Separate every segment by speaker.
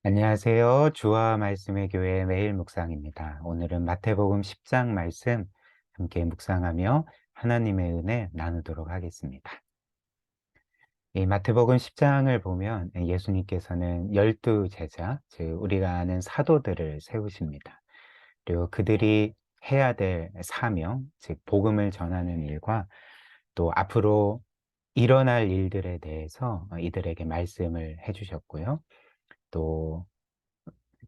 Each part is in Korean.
Speaker 1: 안녕하세요. 주와 말씀의 교회 매일 묵상입니다. 오늘은 마태복음 10장 말씀 함께 묵상하며 하나님의 은혜 나누도록 하겠습니다. 이 마태복음 10장을 보면 예수님께서는 12제자, 즉 우리가 아는 사도들을 세우십니다. 그리고 그들이 해야 될 사명, 즉 복음을 전하는 일과 또 앞으로 일어날 일들에 대해서 이들에게 말씀을 해주셨고요. 또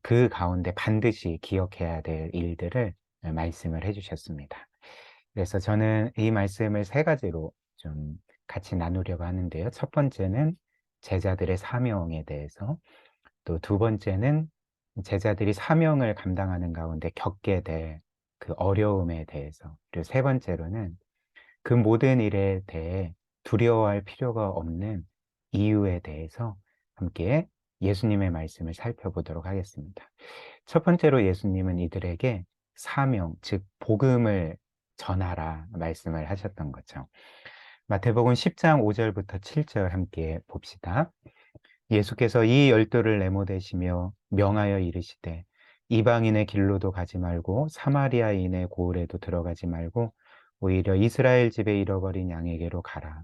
Speaker 1: 그 가운데 반드시 기억해야 될 일들을 말씀을 해 주셨습니다. 그래서 저는 이 말씀을 세 가지로 좀 같이 나누려고 하는데요. 첫 번째는 제자들의 사명에 대해서, 또 두 번째는 제자들이 사명을 감당하는 가운데 겪게 될 그 어려움에 대해서, 그리고 세 번째로는 그 모든 일에 대해 두려워할 필요가 없는 이유에 대해서 함께 예수님의 말씀을 살펴보도록 하겠습니다. 첫 번째로 예수님은 이들에게 사명, 즉 복음을 전하라 말씀을 하셨던 거죠. 마태복음 10장 5절부터 7절 함께 봅시다. 예수께서 이 열두를 내모되시며 명하여 이르시되 이방인의 길로도 가지 말고 사마리아인의 고을에도 들어가지 말고 오히려 이스라엘 집에 잃어버린 양에게로 가라.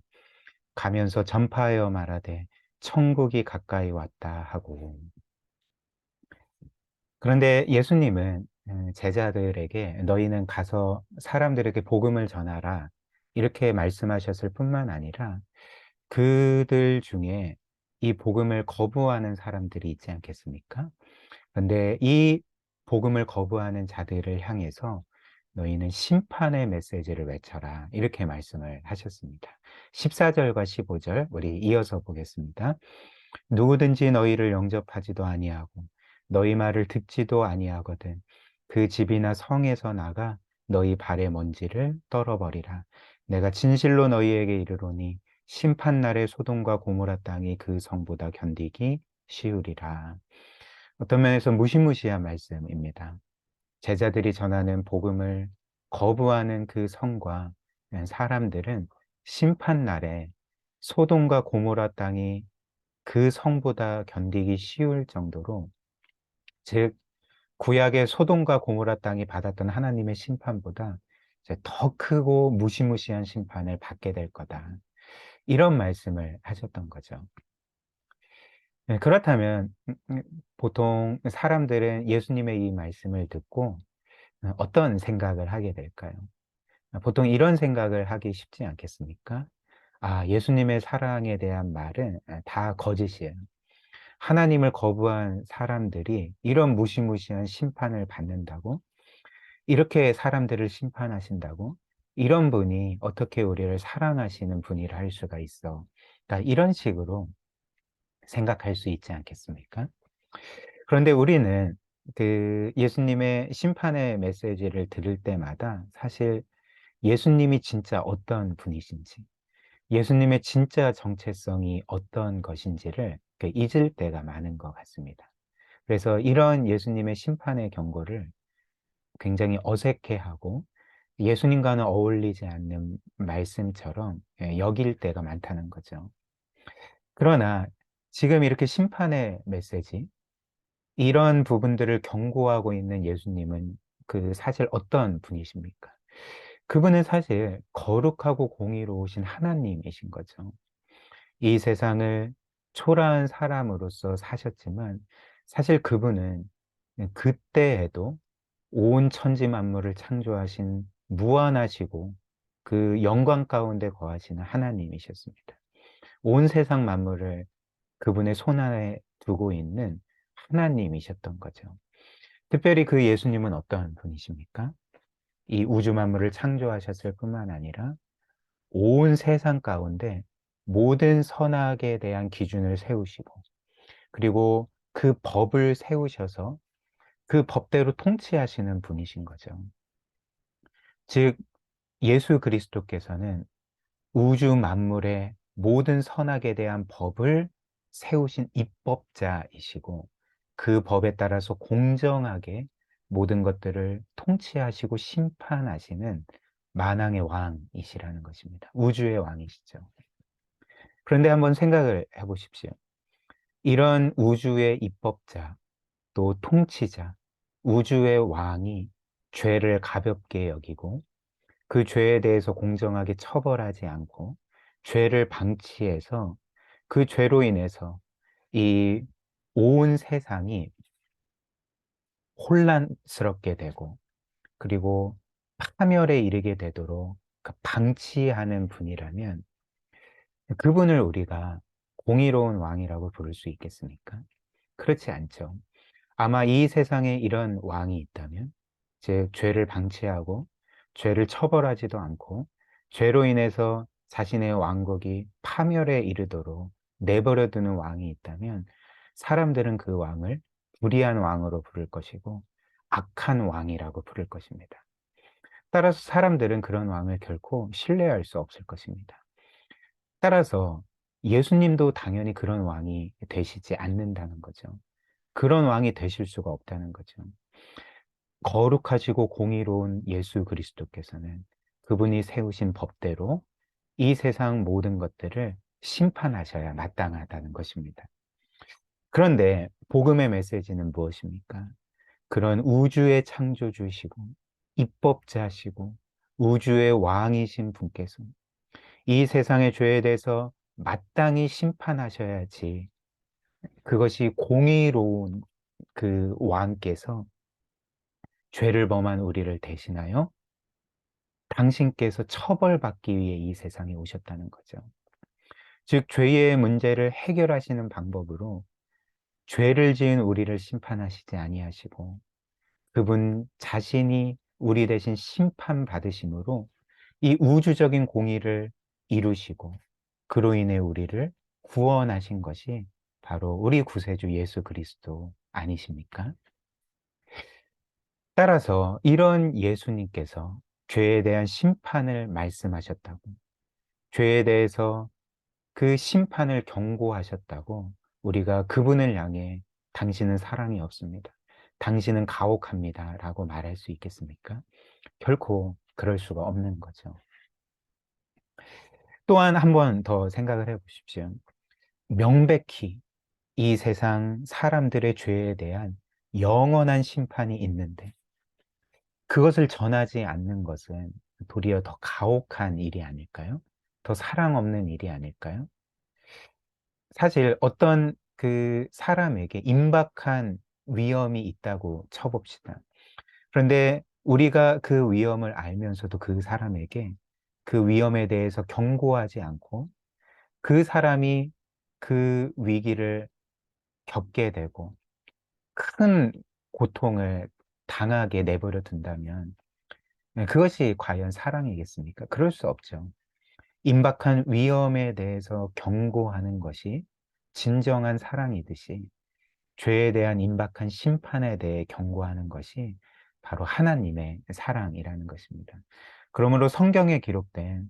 Speaker 1: 가면서 전파하여 말하되 천국이 가까이 왔다 하고. 그런데 예수님은 제자들에게 너희는 가서 사람들에게 복음을 전하라 이렇게 말씀하셨을 뿐만 아니라 그들 중에 이 복음을 거부하는 사람들이 있지 않겠습니까? 그런데 이 복음을 거부하는 자들을 향해서 너희는 심판의 메시지를 외쳐라 이렇게 말씀을 하셨습니다. 14절과 15절 우리 이어서 보겠습니다. 누구든지 너희를 영접하지도 아니하고 너희 말을 듣지도 아니하거든 그 집이나 성에서 나가 너희 발의 먼지를 떨어버리라. 내가 진실로 너희에게 이르노니 심판날에 소돔과 고모라 땅이 그 성보다 견디기 쉬우리라. 어떤 면에서 무시무시한 말씀입니다. 제자들이 전하는 복음을 거부하는 그 성과 사람들은 심판날에 소돔과 고모라 땅이 그 성보다 견디기 쉬울 정도로, 즉 구약의 소돔과 고모라 땅이 받았던 하나님의 심판보다 이제 더 크고 무시무시한 심판을 받게 될 거다. 이런 말씀을 하셨던 거죠. 그렇다면 보통 사람들은 예수님의 이 말씀을 듣고 어떤 생각을 하게 될까요? 보통 이런 생각을 하기 쉽지 않겠습니까? 아, 예수님의 사랑에 대한 말은 다 거짓이에요. 하나님을 거부한 사람들이 이런 무시무시한 심판을 받는다고? 이렇게 사람들을 심판하신다고? 이런 분이 어떻게 우리를 사랑하시는 분이라 할 수가 있어? 그러니까 이런 식으로 생각할 수 있지 않겠습니까? 그런데 우리는 그 예수님의 심판의 메시지를 들을 때마다 사실 예수님이 진짜 어떤 분이신지, 예수님의 진짜 정체성이 어떤 것인지를 잊을 때가 많은 것 같습니다. 그래서 이런 예수님의 심판의 경고를 굉장히 어색해하고 예수님과는 어울리지 않는 말씀처럼 여길 때가 많다는 거죠. 그러나 지금 이렇게 심판의 메시지, 이런 부분들을 경고하고 있는 예수님은 그 사실 어떤 분이십니까? 그분은 사실 거룩하고 공의로우신 하나님이신 거죠. 이 세상을 초라한 사람으로서 사셨지만 사실 그분은 그때에도 온 천지 만물을 창조하신 무한하시고 그 영광 가운데 거하시는 하나님이셨습니다. 온 세상 만물을 그분의 손안에 두고 있는 하나님이셨던 거죠. 특별히 그 예수님은 어떠한 분이십니까? 이 우주 만물을 창조하셨을 뿐만 아니라 온 세상 가운데 모든 선악에 대한 기준을 세우시고, 그리고 그 법을 세우셔서 그 법대로 통치하시는 분이신 거죠. 즉 예수 그리스도께서는 우주 만물의 모든 선악에 대한 법을 세우신 입법자이시고 그 법에 따라서 공정하게 모든 것들을 통치하시고 심판하시는 만왕의 왕이시라는 것입니다. 우주의 왕이시죠. 그런데 한번 생각을 해보십시오. 이런 우주의 입법자, 또 통치자, 우주의 왕이 죄를 가볍게 여기고 그 죄에 대해서 공정하게 처벌하지 않고 죄를 방치해서 그 죄로 인해서 이 온 세상이 혼란스럽게 되고 그리고 파멸에 이르게 되도록 그 방치하는 분이라면 그분을 우리가 공의로운 왕이라고 부를 수 있겠습니까? 그렇지 않죠. 아마 이 세상에 이런 왕이 있다면, 즉, 죄를 방치하고, 죄를 처벌하지도 않고, 죄로 인해서 자신의 왕국이 파멸에 이르도록 내버려 두는 왕이 있다면, 사람들은 그 왕을 불의한 왕으로 부를 것이고, 악한 왕이라고 부를 것입니다. 따라서 사람들은 그런 왕을 결코 신뢰할 수 없을 것입니다. 따라서 예수님도 당연히 그런 왕이 되시지 않는다는 거죠. 그런 왕이 되실 수가 없다는 거죠. 거룩하시고 공의로운 예수 그리스도께서는 그분이 세우신 법대로 이 세상 모든 것들을 심판하셔야 마땅하다는 것입니다. 그런데 복음의 메시지는 무엇입니까? 그런 우주의 창조주시고 입법자시고 우주의 왕이신 분께서 이 세상의 죄에 대해서 마땅히 심판하셔야지 그것이 공의로운 그 왕께서 죄를 범한 우리를 대신하여 당신께서 처벌받기 위해 이 세상에 오셨다는 거죠. 즉, 죄의 문제를 해결하시는 방법으로 죄를 지은 우리를 심판하시지 아니하시고 그분 자신이 우리 대신 심판받으심으로 이 우주적인 공의를 이루시고 그로 인해 우리를 구원하신 것이 바로 우리 구세주 예수 그리스도 아니십니까? 따라서 이런 예수님께서 죄에 대한 심판을 말씀하셨다고, 죄에 대해서 그 심판을 경고하셨다고 우리가 그분을 향해 당신은 사랑이 없습니다. 당신은 가혹합니다. 라고 말할 수 있겠습니까? 결코 그럴 수가 없는 거죠. 또한 한 번 더 생각을 해 보십시오. 명백히 이 세상 사람들의 죄에 대한 영원한 심판이 있는데 그것을 전하지 않는 것은 도리어 더 가혹한 일이 아닐까요? 더 사랑 없는 일이 아닐까요? 사실 어떤 그 사람에게 임박한 위험이 있다고 쳐봅시다. 그런데 우리가 그 위험을 알면서도 그 사람에게 그 위험에 대해서 경고하지 않고 그 사람이 그 위기를 겪게 되고 큰 고통을 당하게 내버려 둔다면 그것이 과연 사랑이겠습니까? 그럴 수 없죠. 임박한 위험에 대해서 경고하는 것이 진정한 사랑이듯이 죄에 대한 임박한 심판에 대해 경고하는 것이 바로 하나님의 사랑이라는 것입니다. 그러므로 성경에 기록된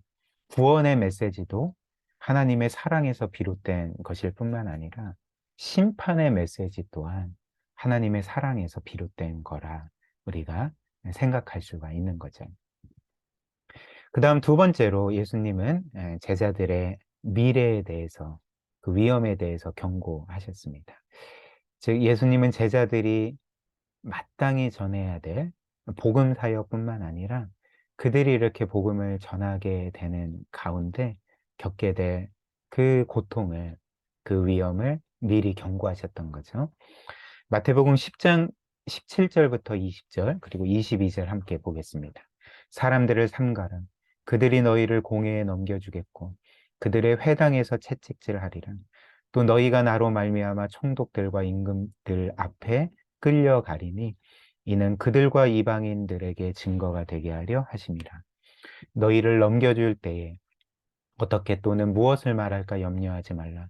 Speaker 1: 구원의 메시지도 하나님의 사랑에서 비롯된 것일 뿐만 아니라 심판의 메시지 또한 하나님의 사랑에서 비롯된 거라 우리가 생각할 수가 있는 거죠. 그 다음 두 번째로 예수님은 제자들의 미래에 대해서 그 위험에 대해서 경고하셨습니다. 즉 예수님은 제자들이 마땅히 전해야 될 복음 사역뿐만 아니라 그들이 이렇게 복음을 전하게 되는 가운데 겪게 될 그 고통을, 그 위험을 미리 경고하셨던 거죠. 마태복음 10장 17절부터 20절 그리고 22절 함께 보겠습니다. 사람들을 삼가라. 그들이 너희를 공회에 넘겨주겠고 그들의 회당에서 채찍질하리라. 또 너희가 나로 말미암아 총독들과 임금들 앞에 끌려가리니 이는 그들과 이방인들에게 증거가 되게 하려 하심이라. 너희를 넘겨줄 때에 어떻게 또는 무엇을 말할까 염려하지 말라.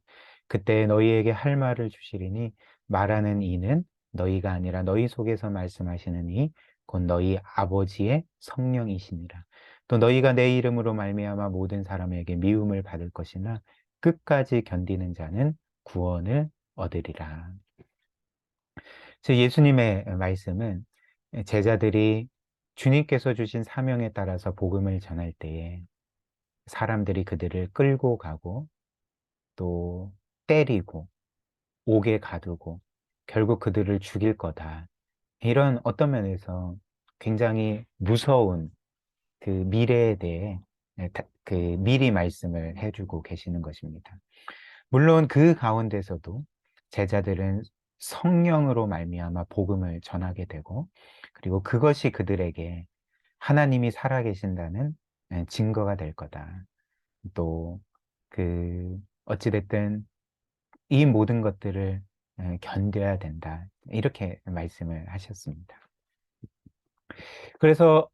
Speaker 1: 그때 너희에게 할 말을 주시리니 말하는 이는 너희가 아니라 너희 속에서 말씀하시는 이 곧 너희 아버지의 성령이시니라. 또 너희가 내 이름으로 말미암아 모든 사람에게 미움을 받을 것이나 끝까지 견디는 자는 구원을 얻으리라. 즉 예수님의 말씀은 제자들이 주님께서 주신 사명에 따라서 복음을 전할 때에 사람들이 그들을 끌고 가고 또 때리고 옥에 가두고 결국 그들을 죽일 거다. 이런 어떤 면에서 굉장히 무서운 그 미래에 대해 그 미리 말씀을 해주고 계시는 것입니다. 물론 그 가운데서도 제자들은 성령으로 말미암아 복음을 전하게 되고, 그리고 그것이 그들에게 하나님이 살아계신다는 증거가 될 거다. 또 어찌됐든 이 모든 것들을 견뎌야 된다. 이렇게 말씀을 하셨습니다. 그래서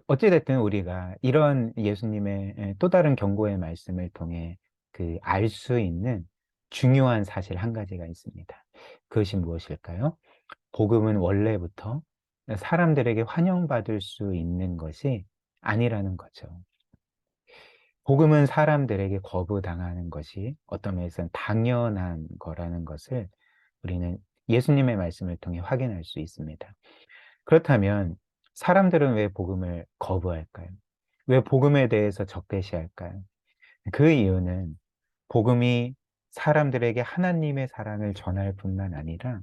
Speaker 1: 어찌됐든 우리가 이런 예수님의 또 다른 경고의 말씀을 통해 알 수 있는 중요한 사실 한 가지가 있습니다. 그것이 무엇일까요? 복음은 원래부터 사람들에게 환영받을 수 있는 것이 아니라는 거죠. 복음은 사람들에게 거부당하는 것이 어떤 면에서는 당연한 거라는 것을 우리는 예수님의 말씀을 통해 확인할 수 있습니다. 그렇다면 사람들은 왜 복음을 거부할까요? 왜 복음에 대해서 적대시할까요? 그 이유는 복음이 사람들에게 하나님의 사랑을 전할 뿐만 아니라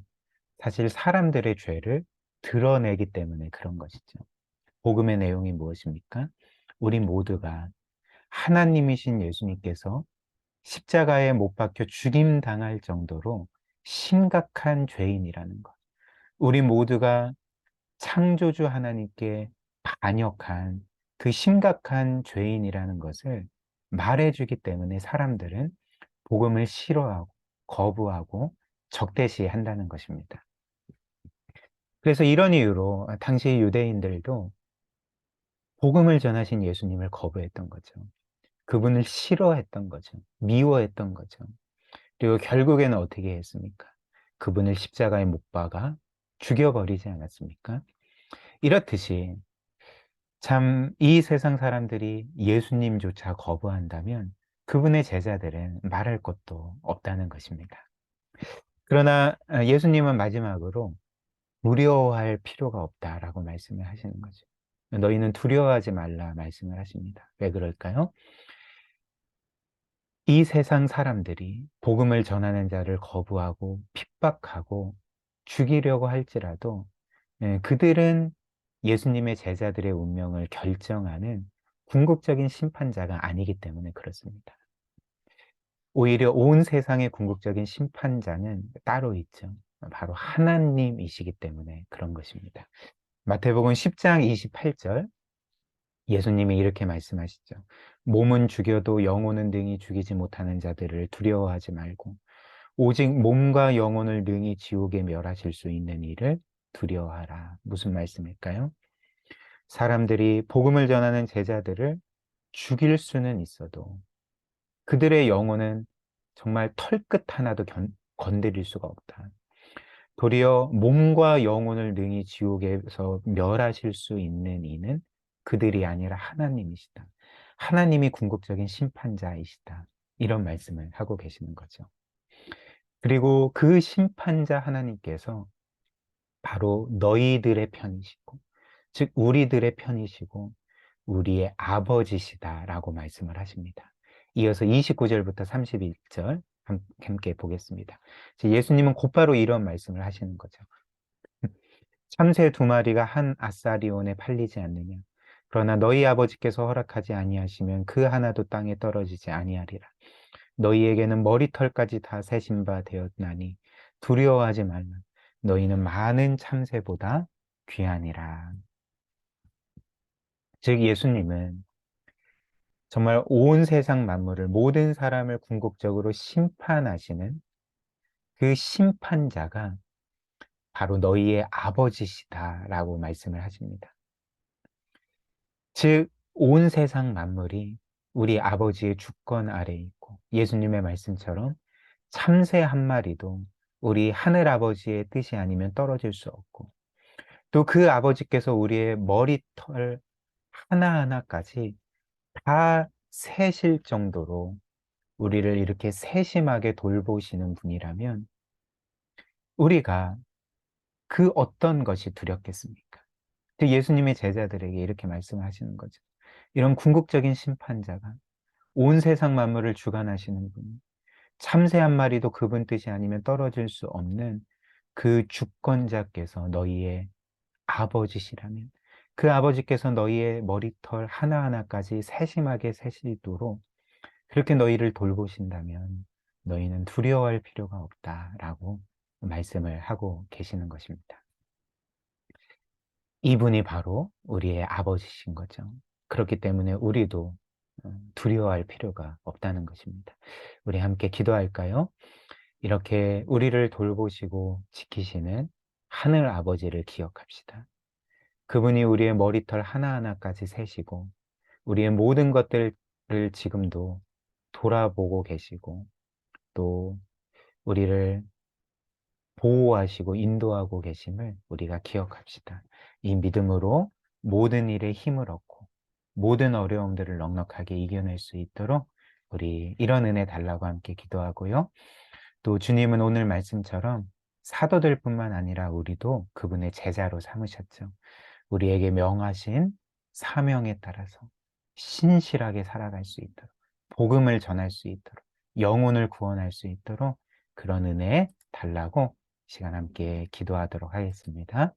Speaker 1: 사실 사람들의 죄를 드러내기 때문에 그런 것이죠. 복음의 내용이 무엇입니까? 우리 모두가 하나님이신 예수님께서 십자가에 못 박혀 죽임 당할 정도로 심각한 죄인이라는 것. 우리 모두가 창조주 하나님께 반역한 그 심각한 죄인이라는 것을 말해주기 때문에 사람들은 복음을 싫어하고 거부하고 적대시한다는 것입니다. 그래서 이런 이유로 당시 유대인들도 복음을 전하신 예수님을 거부했던 거죠. 그분을 싫어했던 거죠. 미워했던 거죠. 그리고 결국에는 어떻게 했습니까? 그분을 십자가에 못 박아 죽여버리지 않았습니까? 이렇듯이 참 이 세상 사람들이 예수님조차 거부한다면 그분의 제자들은 말할 것도 없다는 것입니다. 그러나 예수님은 마지막으로 두려워할 필요가 없다라고 말씀을 하시는 거죠. 너희는 두려워하지 말라 말씀을 하십니다. 왜 그럴까요? 이 세상 사람들이 복음을 전하는 자를 거부하고 핍박하고 죽이려고 할지라도 그들은 예수님의 제자들의 운명을 결정하는 궁극적인 심판자가 아니기 때문에 그렇습니다. 오히려 온 세상의 궁극적인 심판자는 따로 있죠. 바로 하나님이시기 때문에 그런 것입니다. 마태복음 10장 28절 예수님이 이렇게 말씀하시죠. 몸은 죽여도 영혼은 능히 죽이지 못하는 자들을 두려워하지 말고 오직 몸과 영혼을 능히 지옥에 멸하실 수 있는 이를 두려워하라. 무슨 말씀일까요? 사람들이 복음을 전하는 제자들을 죽일 수는 있어도 그들의 영혼은 정말 털끝 하나도 건드릴 수가 없다. 도리어 몸과 영혼을 능히 지옥에서 멸하실 수 있는 이는 그들이 아니라 하나님이시다. 하나님이 궁극적인 심판자이시다. 이런 말씀을 하고 계시는 거죠. 그리고 그 심판자 하나님께서 바로 너희들의 편이시고, 즉 우리들의 편이시고 우리의 아버지시다라고 말씀을 하십니다. 이어서 29절부터 31절 함께 보겠습니다. 예수님은 곧바로 이런 말씀을 하시는 거죠. 참새 두 마리가 한 아사리온에 팔리지 않느냐. 그러나 너희 아버지께서 허락하지 아니하시면 그 하나도 땅에 떨어지지 아니하리라. 너희에게는 머리털까지 다 세신 바 되었나니 두려워하지 말라. 너희는 많은 참새보다 귀하니라. 즉 예수님은 정말 온 세상 만물을 모든 사람을 궁극적으로 심판하시는 그 심판자가 바로 너희의 아버지시다라고 말씀을 하십니다. 즉 온 세상 만물이 우리 아버지의 주권 아래에 있고 예수님의 말씀처럼 참새 한 마리도 우리 하늘 아버지의 뜻이 아니면 떨어질 수 없고 또 그 아버지께서 우리의 머리털 하나하나까지 다 세실 정도로 우리를 이렇게 세심하게 돌보시는 분이라면 우리가 그 어떤 것이 두렵겠습니까? 예수님의 제자들에게 이렇게 말씀하시는 거죠. 이런 궁극적인 심판자가 온 세상 만물을 주관하시는 분, 참새 한 마리도 그분 뜻이 아니면 떨어질 수 없는 그 주권자께서 너희의 아버지시라면, 그 아버지께서 너희의 머리털 하나하나까지 세심하게 세시도록 그렇게 너희를 돌보신다면 너희는 두려워할 필요가 없다라고 말씀을 하고 계시는 것입니다. 이분이 바로 우리의 아버지신 거죠. 그렇기 때문에 우리도 두려워할 필요가 없다는 것입니다. 우리 함께 기도할까요? 이렇게 우리를 돌보시고 지키시는 하늘 아버지를 기억합시다. 그분이 우리의 머리털 하나하나까지 세시고 우리의 모든 것들을 지금도 돌아보고 계시고 또 우리를 보호하시고 인도하고 계심을 우리가 기억합시다. 이 믿음으로 모든 일에 힘을 얻고 모든 어려움들을 넉넉하게 이겨낼 수 있도록 우리 이런 은혜 달라고 함께 기도하고요. 또 주님은 오늘 말씀처럼 사도들 뿐만 아니라 우리도 그분의 제자로 삼으셨죠. 우리에게 명하신 사명에 따라서 신실하게 살아갈 수 있도록, 복음을 전할 수 있도록, 영혼을 구원할 수 있도록 그런 은혜 달라고 시간 함께 기도하도록 하겠습니다.